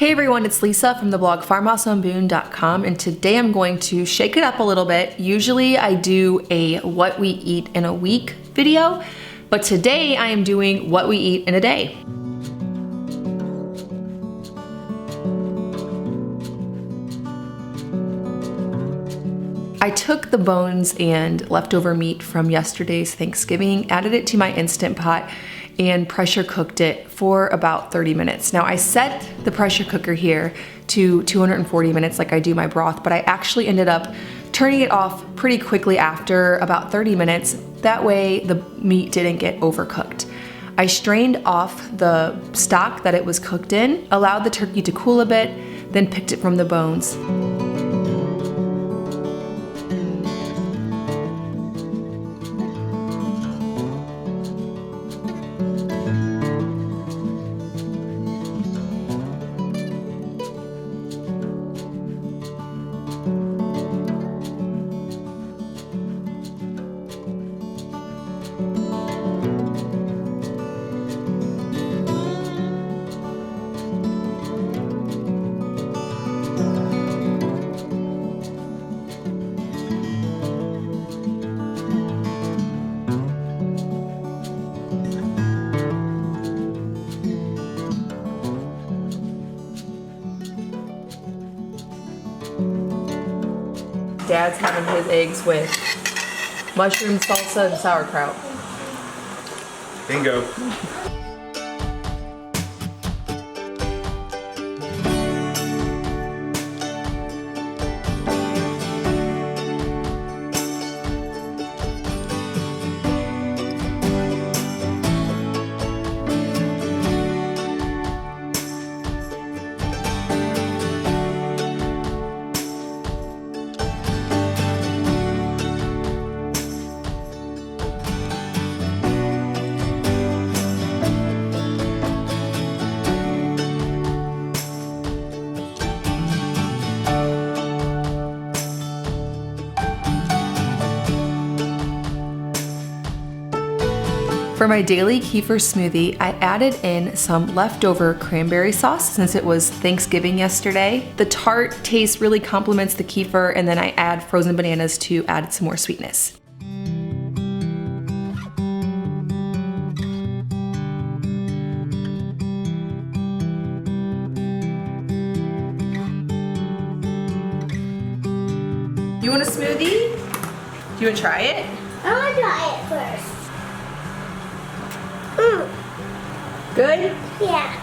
Hey everyone, it's Lisa from the blog farmhouseonboone.com, and today I'm going to shake it up a little bit. Usually I do a what we eat in a week video, but today I am doing what we eat in a day. I took the bones and leftover meat from yesterday's Thanksgiving, added it to my Instant Pot, and pressure cooked it for about 30 minutes. Now I set the pressure cooker here to 240 minutes like I do my broth, but I actually ended up turning it off pretty quickly after about 30 minutes. That way the meat didn't get overcooked. I strained off the stock that it was cooked in, allowed the turkey to cool a bit, then picked it from the bones. Dad's having his eggs with mushroom salsa and sauerkraut. Bingo. For my daily kefir smoothie, I added in some leftover cranberry sauce since it was Thanksgiving yesterday. The tart taste really complements the kefir, and then I add frozen bananas to add some more sweetness. You want a smoothie? Do you want to try it? I want to try it first. Good? Yeah.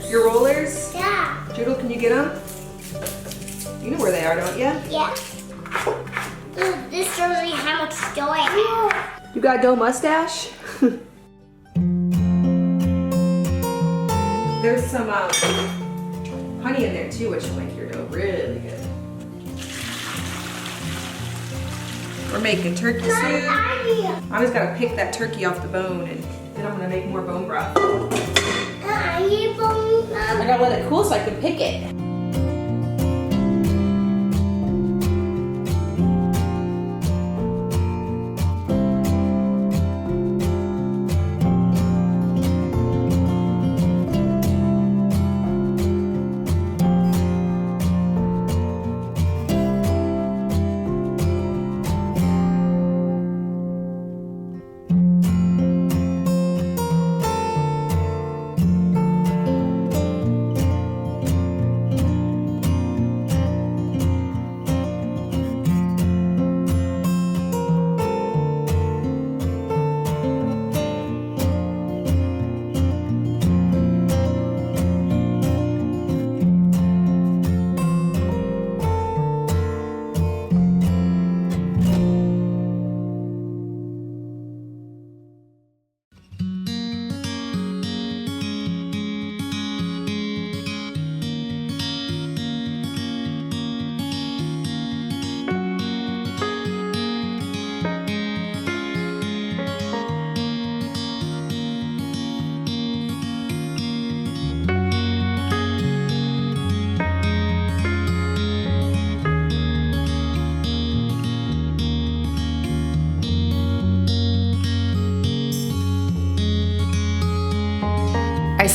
Your rollers? Yeah. Joodle, can you get them? You know where they are, don't you? Yeah. This shows you how much dough I have. You got a dough mustache? There's some honey in there too, which will make your dough really good. We're making turkey soup. I always gotta pick that turkey off the bone, and then I'm gonna make more bone broth. I gotta let it cool so I can pick it.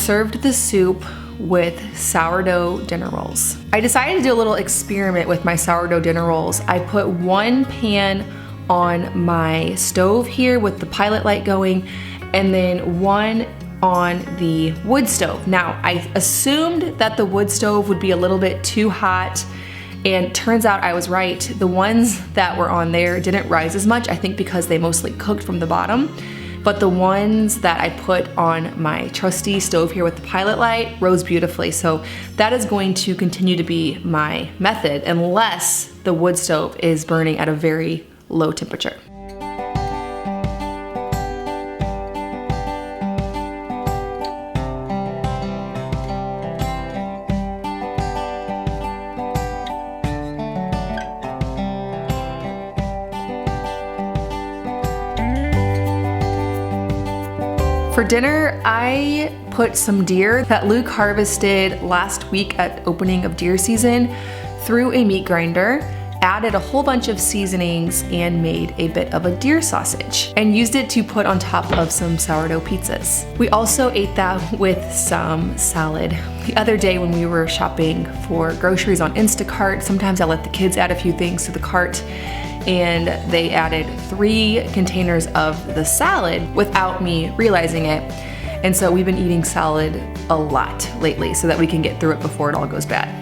served the soup with sourdough dinner rolls. I decided to do a little experiment with my sourdough dinner rolls. I put one pan on my stove here with the pilot light going, and then one on the wood stove. Now, I assumed that the wood stove would be a little bit too hot, and turns out I was right. The ones that were on there didn't rise as much, I think because they mostly cooked from the bottom. But the ones that I put on my trusty stove here with the pilot light rose beautifully. So that is going to continue to be my method unless the wood stove is burning at a very low temperature. For dinner, I put some deer that Luke harvested last week at opening of deer season through a meat grinder, added a whole bunch of seasonings, and made a bit of a deer sausage, and used it to put on top of some sourdough pizzas. We also ate that with some salad. The other day when we were shopping for groceries on Instacart, sometimes I let the kids add a few things to the cart, and they added 3 containers of the salad without me realizing it. And so we've been eating salad a lot lately so that we can get through it before it all goes bad.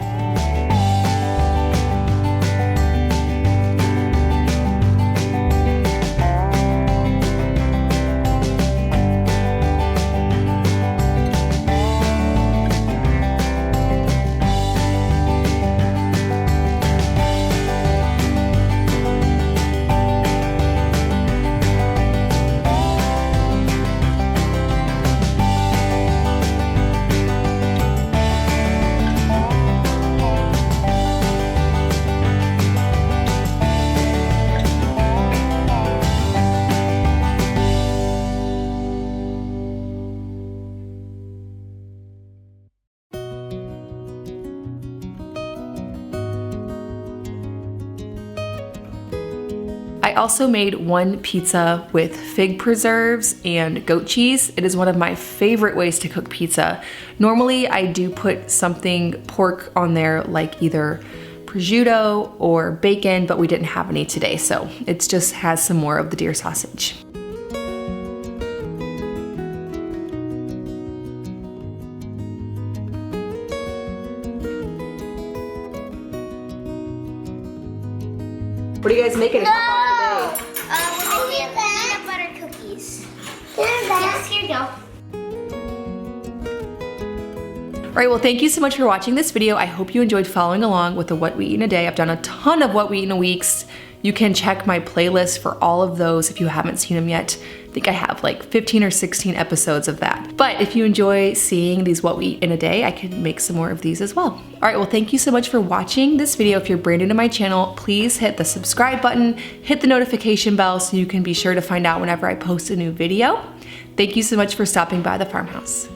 I also made one pizza with fig preserves and goat cheese. It is one of my favorite ways to cook pizza. Normally I do put something pork on there, like either prosciutto or bacon, but we didn't have any today, so it just has some more of the deer sausage. What are you guys making? We're making peanut butter cookies. Yes, here you go. All right, well, thank you so much for watching this video. I hope you enjoyed following along with the What We Eat in a Day. I've done a ton of What We Eat in a Weeks. You can check my playlist for all of those if you haven't seen them yet. I think I have like 15 or 16 episodes of that. But if you enjoy seeing these What We Eat in a Day, I can make some more of these as well. All right, well, thank you so much for watching this video. If you're brand new to my channel, please hit the subscribe button, hit the notification bell so you can be sure to find out whenever I post a new video. Thank you so much for stopping by the farmhouse.